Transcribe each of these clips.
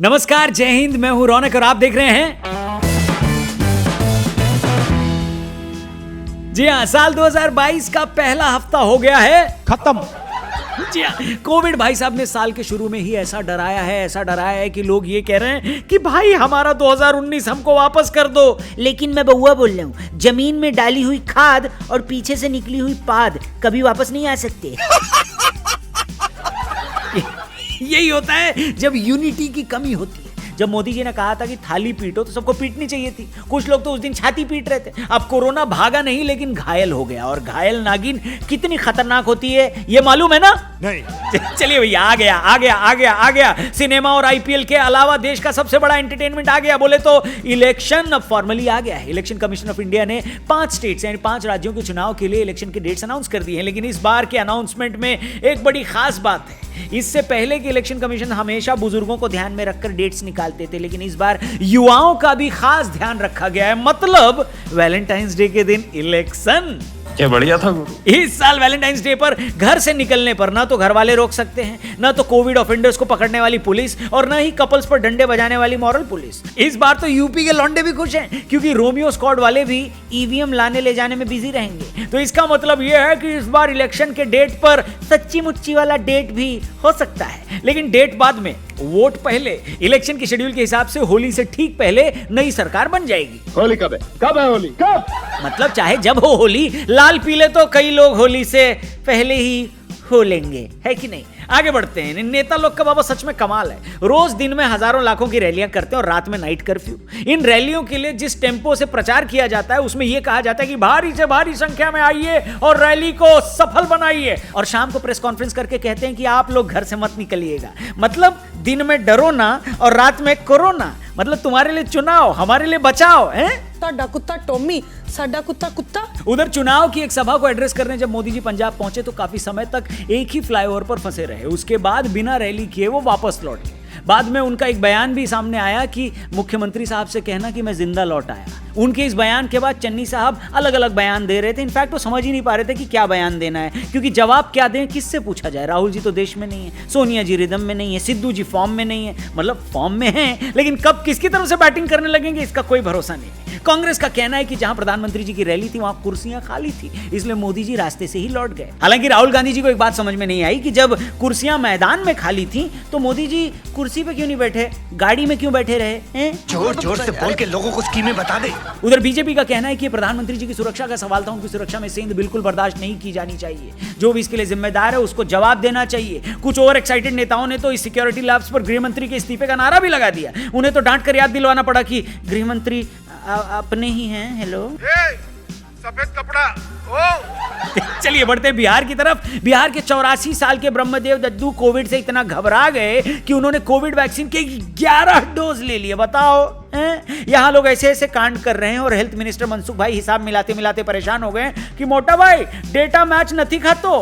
नमस्कार, जय हिंद। मैं हूं रौनक और आप देख रहे हैं जी हाँ, साल 2022 का पहला हफ्ता हो गया है खत्म। जी हाँ, कोविड भाई साहब ने साल के शुरू में ही ऐसा डराया है कि लोग ये कह रहे हैं कि भाई हमारा 2019 हमको वापस कर दो। लेकिन मैं बउआ बोल रहा हूँ, जमीन में डाली हुई खाद और पीछे से निकली हुई पाद कभी वापस नहीं आ सकते। यही होता है जब यूनिटी की कमी होती है। जब मोदी जी ने कहा था कि थाली पीटो तो सबको पीटनी चाहिए थी। कुछ लोग तो उस दिन छाती पीट रहे थे। अब कोरोना भागा नहीं लेकिन घायल हो गया, और घायल नागिन कितनी खतरनाक होती है ये मालूम है ना? नहीं। चलिए भैया, आ गया सिनेमा और आईपीएल के अलावा देश का सबसे बड़ा एंटरटेनमेंट आ गया। बोले तो इलेक्शन अब फॉर्मली आ गया है। इलेक्शन कमीशन ऑफ इंडिया ने 5 स्टेट्स यानी 5 राज्यों के चुनाव के लिए इलेक्शन के डेट्स अनाउंस कर दिए हैं। लेकिन इस बार के अनाउंसमेंट में एक बड़ी खास बात है। इससे पहले कि इलेक्शन कमीशन हमेशा बुजुर्गों को ध्यान में रखकर डेट्स निकालते थे, लेकिन इस बार युवाओं का भी खास ध्यान रखा गया है। मतलब वैलेंटाइंस डे के दिन इलेक्शन। क्या बढ़िया था गुरु। इस साल वैलेंटाइंस डे पर घर से निकलने पर ना तो घर वाले रोक सकते हैं, ना तो कोविड ऑफेंडर्स को पकड़ने वाली पुलिस, और ना ही कपल्स पर डंडे बजाने वाली मॉरल पुलिस। इस बार तो यूपी के लौंडे भी खुश हैं, क्योंकि रोमियो स्क्वाड वाले भी ईवीएम लाने ले जाने में बिजी रहेंगे। तो इसका मतलब यह है कि इस बार इलेक्शन के डेट पर सच्ची मुच्ची वाला डेट भी हो सकता है, लेकिन डेट बाद में, वोट पहले। इलेक्शन के शेड्यूल के हिसाब से होली से ठीक पहले नई सरकार बन जाएगी। होली कब है? कब है होली? कब? मतलब चाहे जब हो होली, लाल पीले तो कई लोग होली से पहले ही हो लेंगे, है कि नहीं? आगे बढ़ते हैं। नेता लोग का बाबा सच में कमाल है। रोज दिन में हजारों लाखों की रैलियां करते हैं और रात में नाइट कर्फ्यू। इन रैलियों के लिए जिस टेम्पो से प्रचार किया जाता है उसमें यह कहा जाता है कि भारी से भारी संख्या में आइए और रैली को सफल बनाइए, और शाम को प्रेस कॉन्फ्रेंस करके कहते हैं कि आप लोग घर से मत निकलिएगा। मतलब दिन में डरो ना और रात में कोरोना। मतलब तुम्हारे लिए चुनाव, हमारे लिए बचाव है। साडा कुत्ता टॉमी, साडा कुत्ता कुत्ता। उधर चुनाव की एक सभा को एड्रेस करने जब मोदी जी पंजाब पहुंचे तो काफी समय तक एक ही फ्लाईओवर पर फंसे रहे। उसके बाद बिना रैली किए वो वापस लौट गए। बाद में उनका एक बयान भी सामने आया कि मुख्यमंत्री साहब से कहना कि मैं जिंदा लौट आया। उनके इस बयान के बाद चन्नी साहब अलग अलग बयान दे रहे थे। इनफैक्ट वो समझ ही नहीं पा रहे थे कि क्या बयान देना है, क्योंकि जवाब क्या दें, किससे पूछा जाए। राहुल जी तो देश में नहीं है, सोनिया जी रिदम में नहीं है, सिद्धू जी फॉर्म में नहीं है। मतलब फॉर्म में हैं, लेकिन कब किसकी तरफ से बैटिंग करने लगेंगे इसका कोई भरोसा नहीं है। कांग्रेस का कहना है कि जहां प्रधानमंत्री जी की रैली थी वहां कुर्सियां खाली थी, इसलिए मोदी जी रास्ते से ही लौट गए। हालांकि राहुल गांधी जी को एक बात समझ में नहीं आई कि जब कुर्सियां मैदान में खाली थी तो मोदी जी कुर्सी पे क्यों नहीं बैठे, गाड़ी में क्यों बैठे रहे? जोर जोर से बोल के लोगों को स्कीमें बता दे। उधर बीजेपी का कहना है कि प्रधानमंत्री जी की सुरक्षा का सवाल था, उनकी सुरक्षा में सेंध बिल्कुल बर्दाश्त नहीं की जानी चाहिए। जो भी इसके लिए जिम्मेदार है उसको जवाब देना चाहिए। कुछ ओवर एक्साइटेड नेताओं ने तो इस सिक्योरिटी लैब्स पर गृह मंत्री के इस्तीफे का नारा भी लगा दिया। उन्हें तो डांट कर याद दिलवाना पड़ा कि गृह मंत्री अपने ही हैं। हेलो, सफेद कपड़ा। चलिए बढ़ते हैं बिहार की तरफ। बिहार के 84 साल के ब्रह्मदेव दद्दू कोविड से इतना घबरा गए कि उन्होंने कोविड वैक्सीन के 11 डोज ले लिए। बताओ, यहां लोग ऐसे ऐसे कांड कर रहे हैं और हेल्थ मिनिस्टर मनसुख भाई हिसाब मिलाते मिलाते परेशान हो गए कि मोटा भाई डेटा मैच नहीं खातो।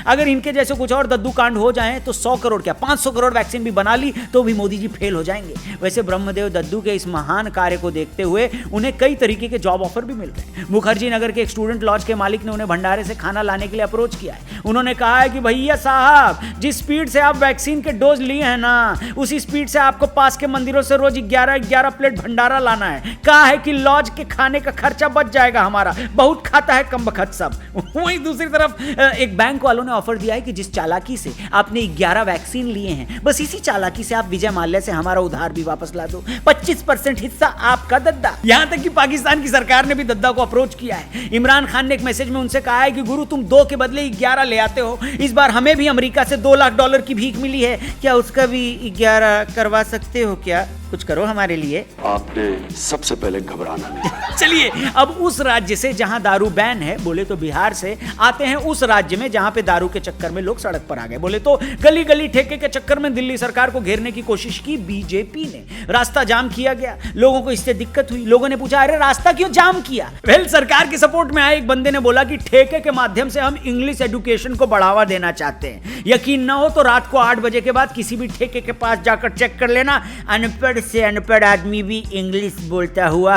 अगर इनके जैसे कुछ और दद्दू कांड हो जाएं तो 100 करोड़ क्या 500 करोड़ वैक्सीन भी बना ली तो भी मोदी जी फेल हो जाएंगे। वैसे ब्रह्मदेव दद्दू के इस महान कार्य को देखते हुए उन्हें कई तरीके के जॉब ऑफर भी मिल रहे हैं। मुखर्जी नगर के एक स्टूडेंट लॉज के मालिक ने उन्हें भंडारे से खाना लाने के लिए अप्रोच किया है। उन्होंने कहा है कि भैया साहब, जिस स्पीड से आप वैक्सीन के डोज लिए हैं ना, उसी स्पीड से आपको पास के मंदिरों से रोज 11 प्लेट भंडारा लाना है। कहा है कि लॉज के खाने का खर्चा बच जाएगा हमारा, बहुत खाता है कम बखत सब। वहीं दूसरी तरफ एक बैंक वालों ने ऑफर दिया है कि जिस चालाकी से आपने 11 वैक्सीन लिए हैं, बस इसी चालाकी से आप विजय माल्या से हमारा उधार भी वापस ला दो, 25% हिस्सा आपका दद्दा। यहां तक कि पाकिस्तान की सरकार ने भी दद्दा को अप्रोच किया है। इमरान खान ने एक मैसेज में उनसे कहा है कि गुरु तुम 2 के बदले 11 ले आते हो, इस बार हमें भी अमेरिका से $2 लाख की भीख मिली है, क्या उसका भी 11 करवा सकते हो? क्या कुछ करो हमारे लिए। आपने सबसे पहले घबराना नहीं। चलिए अब उस राज्य से जहां दारू बैन है, बोले तो बिहार से, आते हैं उस राज्य में जहां पे दारू के चक्कर में लोग सड़क पर आ गए। बोले तो गली गली ठेके के चक्कर में दिल्ली सरकार को घेरने की कोशिश की बीजेपी ने। रास्ता जाम किया गया, लोगों को इससे दिक्कत हुई। लोगों ने पूछा अरे रास्ता क्यों जाम किया? वेल, सरकार के सपोर्ट में आए एक बंदे ने बोला कि ठेके के माध्यम से हम इंग्लिश एजुकेशन को बढ़ावा देना चाहते हैं। यकीन ना हो तो रात को 8 बजे के बाद किसी भी ठेके के पास जाकर चेक कर लेना, अनपढ़ से अनपढ़ आदमी भी इंग्लिश बोलता हुआ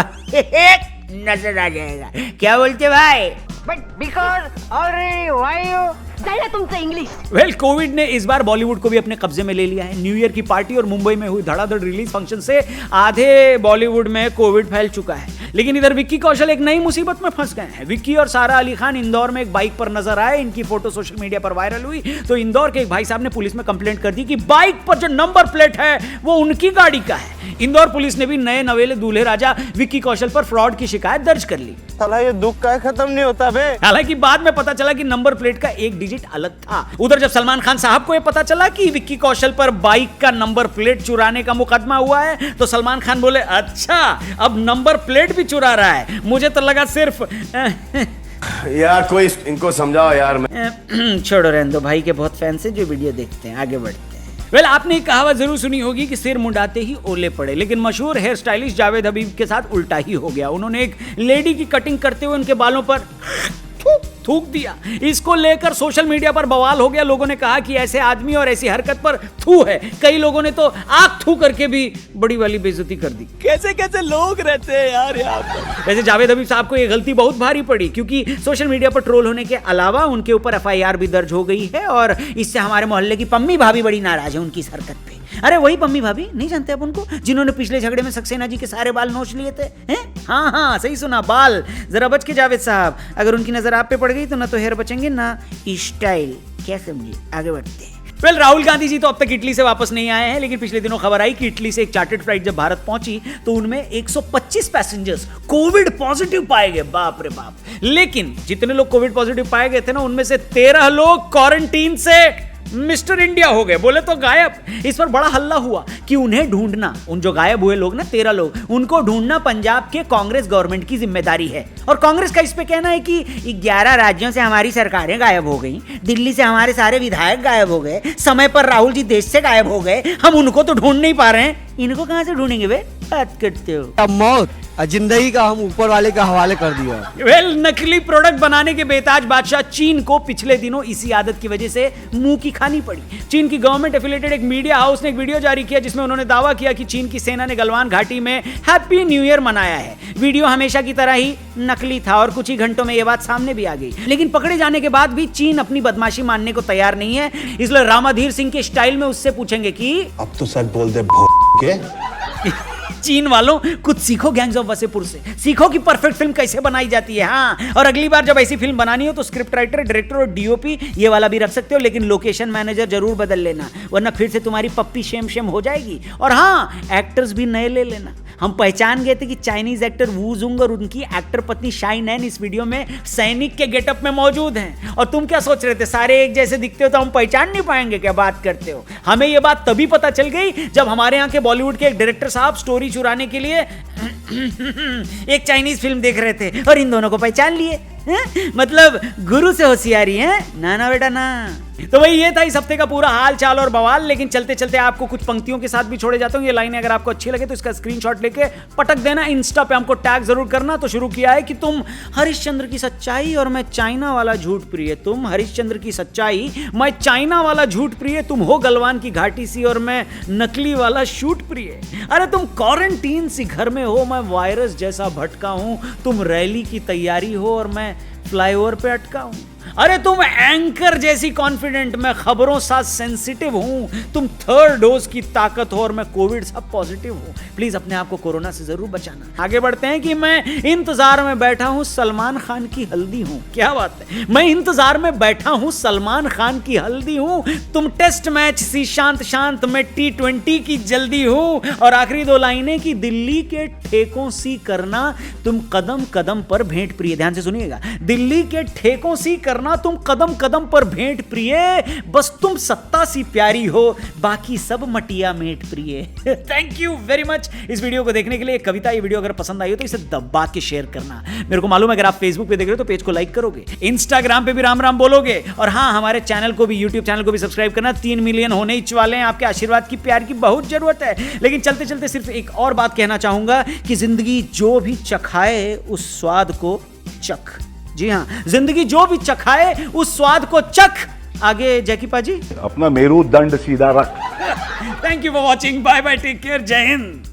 नजर आ जाएगा। क्या बोलते भाई? But because already why you जाइए तुमसे इंग्लिश। वेल कोविड ने इस बार बॉलीवुड को भी अपने कब्जे में ले लिया है। न्यू ईयर की पार्टी और मुंबई में हुई धड़ाधड़ रिलीज फंक्शन से आधे बॉलीवुड में कोविड फैल चुका है। लेकिन इधर विक्की कौशल एक नई मुसीबत में फंस गए हैं। विक्की और सारा अली खान इंदौर में एक बाइक पर नजर आए। इनकी फोटो सोशल मीडिया पर वायरल हुई तो इंदौर के एक भाई साहब ने पुलिस में कंप्लेंट कर दी कि बाइक पर जो नंबर प्लेट है वो उनकी गाड़ी का है। इंदौर पुलिस ने भी नए नवेले दूल्हे राजा विक्की कौशल पर फ्रॉड की शिकायत दर्ज कर ली। साला ये दुख का खत्म नहीं होता बे। हालांकि बाद में पता चला कि नंबर प्लेट का एक डिजिट अलग था। उधर जब सलमान खान साहब को यह पता चला कि विक्की कौशल पर बाइक का नंबर प्लेट चुराने का मुकदमा हुआ है तो सलमान खान बोले अच्छा अब नंबर प्लेट भी चुरा रहा है। मुझे तो लगा सिर्फ यार कोई इनको समझाओ यार। छोड़ो रहने दो, भाई के बहुत फैंस हैं जो वीडियो देखते हैं। आगे बढ़ते हैं। वेल आपने एक कहावत जरूर सुनी होगी कि सिर मुंडाते ही ओले पड़े, लेकिन मशहूर हेयर स्टाइलिस्ट जावेद हबीब के साथ उल्टा ही हो गया। उन्होंने एक लेडी की कटिंग करते हुए उनके बालों पर थूक दिया। इसको लेकर सोशल मीडिया पर बवाल हो गया। लोगों ने कहा कि ऐसे आदमी और ऐसी हरकत पर थू है। कई लोगों ने तो आग थू करके भी बड़ी वाली बेइज्जती कर दी। कैसे कैसे लोग रहते हैं यार यहाँ पर। वैसे जावेद हबीब साहब को यह गलती बहुत भारी पड़ी क्योंकि सोशल मीडिया पर ट्रोल होने के अलावा उनके ऊपर FIR भी दर्ज हो गई है और इससे हमारे मोहल्ले की पम्मी भाभी बड़ी नाराज है उनकी इस हरकत पे। अरे वही पम्मी भाभी, नहीं जानते आप उनको, जिन्होंने पिछले झगड़े में सक्सेना जी के सारे बाल नोच लिए थे हैं? हाँ सही सुना, बाल। जरा बच के जावेद साहब, अगर उनकी नजर आप पे पड़ गई तो ना तो हेयर बचेंगे ना स्टाइल। क्या समझे? आगे बढ़ते हैं। वेल राहुल गांधी जी तो अब तक इटली से वापस नहीं आए हैं, लेकिन पिछले दिनों खबर आई कि इटली से एक चार्टर्ड फ्लाइट जब भारत पहुंची तो उनमें 125 पैसेंजर्स कोविड पॉजिटिव पाए गए। बाप रे बाप। लेकिन जितने लोग कोविड पॉजिटिव पाए गए थे ना उनमें से 13 लोग क्वारंटीन से मिस्टर इंडिया हो गए, बोले तो गायब। इस पर बड़ा हल्ला हुआ कि उन्हें ढूंढना, उन जो गायब हुए लोग ना 13 लोग, उनको ढूंढना पंजाब के कांग्रेस गवर्नमेंट की जिम्मेदारी है। और कांग्रेस का इस पे कहना है कि 11 राज्यों से हमारी सरकारें गायब हो गई, दिल्ली से हमारे सारे विधायक गायब हो गए, समय पर राहुल जी देश से गायब हो गए, हम उनको तो ढूंढ नहीं पा रहे हैं, इनको कहां से ढूंढेंगे बे? बात करते हो। अब मौत जिंदगी का हम ऊपर वाले का हवाले कर दिया। वेल नकली प्रोडक्ट बनाने के बेताज बादशाह चीन को पिछले दिनों इसी आदत की वजह से मुंह की खानी पड़ी। चीन की गवर्नमेंट एफिलिएटेड एक मीडिया हाउस ने एक वीडियो जारी किया जिसमें उन्होंने दावा किया कि चीन की सेना ने गलवान घाटी में हैप्पी न्यू ईयर मनाया है। वीडियो हमेशा की तरह ही नकली था और कुछ ही घंटों में यह बात सामने भी आ गई। लेकिन पकड़े जाने के बाद भी चीन अपनी बदमाशी मानने को तैयार नहीं है, इसलिए रामाधीर सिंह के स्टाइल में उससे पूछेंगे कि अब तो सच बोल दे के। चीन वालों कुछ सीखो गैंग्स ऑफ वासेपुर से, सीखो कि परफेक्ट फिल्म कैसे बनाई जाती है। हाँ, और अगली बार जब ऐसी फिल्म बनानी हो तो स्क्रिप्ट राइटर, डायरेक्टर और DOP ये वाला भी रख सकते हो, लेकिन लोकेशन मैनेजर जरूर बदल लेना, वरना फिर से तुम्हारी पप्पी शेम शेम हो जाएगी। और हाँ, एक्टर्स भी नए ले लेना। हम पहचान गए थे कि चाइनीज एक्टर वू जुंग और उनकी एक्टर पत्नी शाई नैन इस वीडियो में सैनिक के गेटअप में मौजूद हैं। और तुम क्या सोच रहे थे, सारे एक जैसे दिखते हो तो हम पहचान नहीं पाएंगे? क्या बात करते हो? हमें यह बात तभी पता चल गई जब हमारे यहाँ के बॉलीवुड के एक डायरेक्टर साहब स्टोरी चुराने के लिए एक चाइनीज फिल्म देख रहे थे और इन दोनों को पहचान लिए। मतलब गुरु से होशियारी है ना, ना बेटा ना। तो भाई ये था इस हफ्ते का पूरा हाल चाल और बवाल। लेकिन चलते चलते आपको कुछ पंक्तियों के साथ भी छोड़े जाता हूँ। ये लाइनें अगर आपको अच्छी लगे तो इसका स्क्रीनशॉट लेके पटक देना, इंस्टा पे हमको टैग जरूर करना। तो शुरू किया है कि तुम हरिश्चंद्र की सच्चाई और मैं चाइना वाला झूठ प्रिय, तुम हरिश्चंद्र की सच्चाई मैं चाइना वाला झूठ प्रिय, तुम हो गलवान की घाटी सी और मैं नकली वाला शूट प्रिय। अरे तुम क्वारंटीन सी घर में हो, मैं वायरस जैसा भटका हूं, तुम रैली की तैयारी हो और मैं फ्लाईओवर पे अटका हूं। अरे तुम एंकर जैसी कॉन्फिडेंट, मैं खबरों साथ सेंसिटिव हूं, तुम थर्ड डोज की ताकत हो और मैं कोविड सब पॉजिटिव हूं। प्लीज अपने आप को कोरोना से जरूर बचाना। आगे बढ़ते हैं कि मैं इंतजार में बैठा हूं, सलमान खान की हल्दी हूं। क्या बात है, मैं इंतजार में बैठा हूं, सलमान खान की हल्दी हूं, तुम टेस्ट मैच सी शांत शांत, मैं T20 की जल्दी हूं। और आखिरी दो लाइनें कि दिल्ली के ठेकों सी करना, तुम कदम कदम पर भेंट प्रिय। ध्यान से सुनिएगा, दिल्ली के ठेकों सी करना तुम कदम कदम पर भेंट प्रिय, बस तुम सत्ता सी प्यारी हो, बाकी सब मटिया मेट प्रिय। थैंक यू वेरी मच इस वीडियो को देखने के लिए। कविता, ये वीडियो अगर पसंद आई हो तो इसे दबा के शेयर करना। मेरे को मालूम है अगर आप फेसबुक पे देख रहे हो तो पेज को लाइक करोगे, इंस्टाग्राम पे भी राम राम बोलोगे, और हाँ, हमारे चैनल को भी, यूट्यूब चैनल को भी सब्सक्राइब करना। 3 मिलियन होने ही वाले हैं, आपके आशीर्वाद की, प्यार की बहुत जरूरत है। लेकिन चलते चलते सिर्फ एक और बात कहना चाहूंगा कि जिंदगी जो भी चखाए उस स्वाद को चख। जी हाँ, जिंदगी जो भी चखाए उस स्वाद को चख। आगे जैकी पाजी अपना मेरुदंड सीधा रख। Thank you for watching, bye bye, take care, जय हिंद।